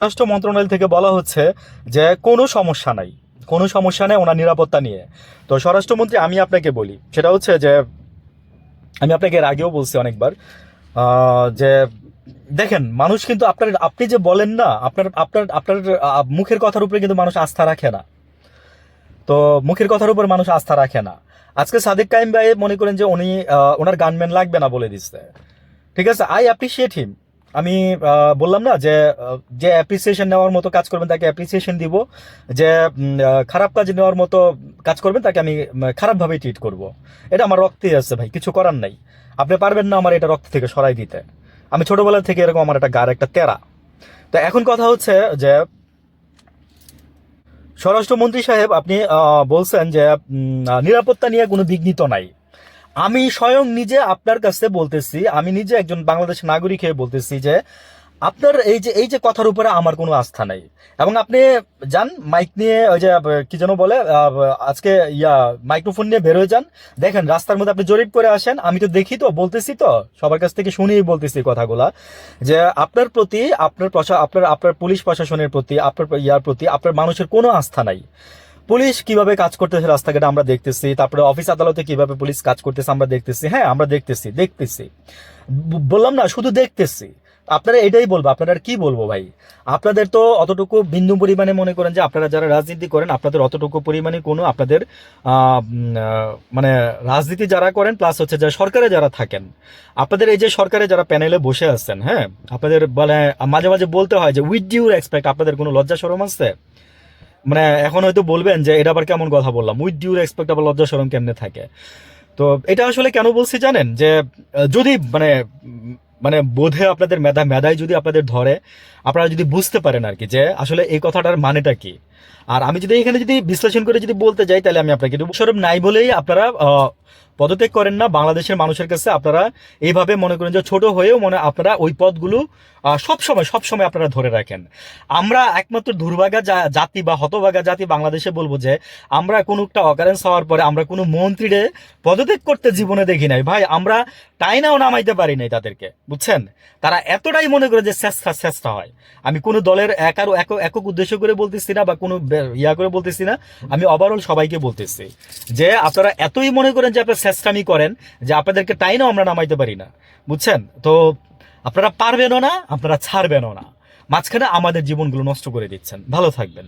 স্বরাষ্ট্র মন্ত্রণালয় থেকে বলা হচ্ছে যে কোনো সমস্যা নাই, কোনো সমস্যা নেই ওনার নিরাপত্তা নিয়ে। তো স্বরাষ্ট্রমন্ত্রী, আমি আপনাকে বলি সেটা হচ্ছে যে আমি আপনাকে এর আগেও বলছি অনেকবার যে দেখেন, মানুষ কিন্তু আপনি যে বলেন না, আপনার আপনার আপনার মুখের কথার উপরে কিন্তু মানুষ আস্থা রাখে না। তো মুখের কথার উপর মানুষ আস্থা রাখে না। আজকে সাদিক কাইম ভাই মনে করেন যে উনি ওনার গানম্যান লাগবে না বলে দিচ্ছে। ঠিক আছে, আই অ্যাপ্রিসিয়েট হিম। আমি বললাম না যে যে অ্যাপ্রিসিয়েশন নেওয়ার মতো কাজ করবেন তাকে অ্যাপ্রিসিয়েশন দিব, যে খারাপ কাজ নেওয়ার মতো কাজ করবেন তাকে আমি খারাপভাবেই ট্রিট করব। এটা আমার রক্তেই আছে ভাই, কিছু করার নাই। আপনি পারবেন না আমার এটা রক্ত থেকে সরাই দিতে। আমি ছোটবেলা থেকে এরকম, আমার একটা গার একটা তেরা। তো এখন কথা হচ্ছে যে স্বরাষ্ট্রমন্ত্রী সাহেব, আপনি বলছেন যে নিরাপত্তা নিয়ে কোনো বিঘ্নিত নাই। আমি স্বয়ং নিজে আপনার কাছে বলতেছি, আমি নিজে একজন বাংলাদেশের নাগরিক হয়ে বলতেছি যে আপনার এই যে কথার উপরে আমার কোনো আস্থা নাই। এবং আপনি যান মাইক নিয়ে, ওই যে কি যেন বলে, আজকে মাইক্রোফোন নিয়ে বের হয়ে যান, দেখেন রাস্তার মধ্যে আপনি জরিপ করে আসেন। আমি তো দেখি, তো বলতেছি, তো সবার কাছ থেকে শুনেই বলতেছি কথাগুলা, যে আপনার প্রতি, আপনার পুলিশ প্রশাসনের প্রতি, আপনার প্রতি আপনার মানুষের কোনো আস্থা নাই। পুলিশ কিভাবে কাজ করতেছে রাস্তাঘাটে আমরা দেখতেছি, তারপরে অফিস আদালতে কিভাবে পুলিশ কাজ করতেছে আমরা দেখতেছি। হ্যাঁ, আমরা দেখতেছি, বললাম না, শুধু দেখতেছি। আপনারা এটাই বলবো, আপনারা আর কি বলবো ভাই? আপনাদের তো অতটুকু বিন্দু পরিমাণে, মনে করেন যে আপনারা যারা রাজনীতি করেন, আপনাদের অতটুকু পরিমাণে কোনো আপনাদের মানে রাজনীতি যারা করেন, প্লাস হচ্ছে যারা সরকারে যারা থাকেন, আপনাদের এই যে সরকারে যারা প্যানেলে বসে আছেন, হ্যাঁ, আপনাদের মানে মাঝে মাঝে বলতে হয় যে উইথ ডিউ রেসপেক্ট, আপনাদের কোনো লজ্জা শরম আছে? মানে এখন হয়তো বলবেন যে এটা আবার কেমন কথা বললাম, উইথ ডিউ রেসপেক্ট আবার লজ্জা শরম কেমনে থাকে? তো এটা আসলে কেন বলছি জানেন, যে যদি মানে মানে বোধে আপনাদের মেধায় যদি আপনাদের ধরে, আপনারা যদি বুঝতে পারেন আর কি, যে আসলে এই কথাটার মানেটা কি। আর আমি যদি এখানে যদি বিশ্লেষণ করে যদি বলতে যাই, তাহলে আমি আপনাকে শরম নাই বলেই আপনারা পদত্যাগ করেন না বাংলাদেশের মানুষের কাছে। আপনারা এইভাবে মনে করেন যে ছোট হয়েও আপনারা ওই পদগুলো সবসময় আপনারা ধরে রাখেন। আমরা একমাত্র দুর্ভাগা জাতি বা হতভাগা জাতি বাংলাদেশে বলবো যে আমরা কোনো একটা অকারেন্স হওয়ার পরে আমরা কোনো মন্ত্রীরে পদত্যাগ করতে জীবনে দেখি নাই ভাই। আমরা টাইনাও নামাইতে পারি নাই তাদেরকে, বুঝছেন? তারা এতটাই মনে করে যে চেষ্টা হয়। আমি কোনো দলের একক উদ্দেশ্য করে বলতেছি না, বা কোনো করে বলতেছি না। আমি ওভারঅল সবাইকে বলতেছি যে আপনারা এতই মনে করেন যে আপনারা চেষ্টামি করেন যে আপনাদেরকে টাইনাও আমরা নামাইতে পারি না, বুঝছেন? তো আপনারা পারবেনও না, আপনারা ছাড়বেনও না, মাঝখানে আমাদের জীবনগুলো নষ্ট করে দিচ্ছেন। ভালো থাকবেন।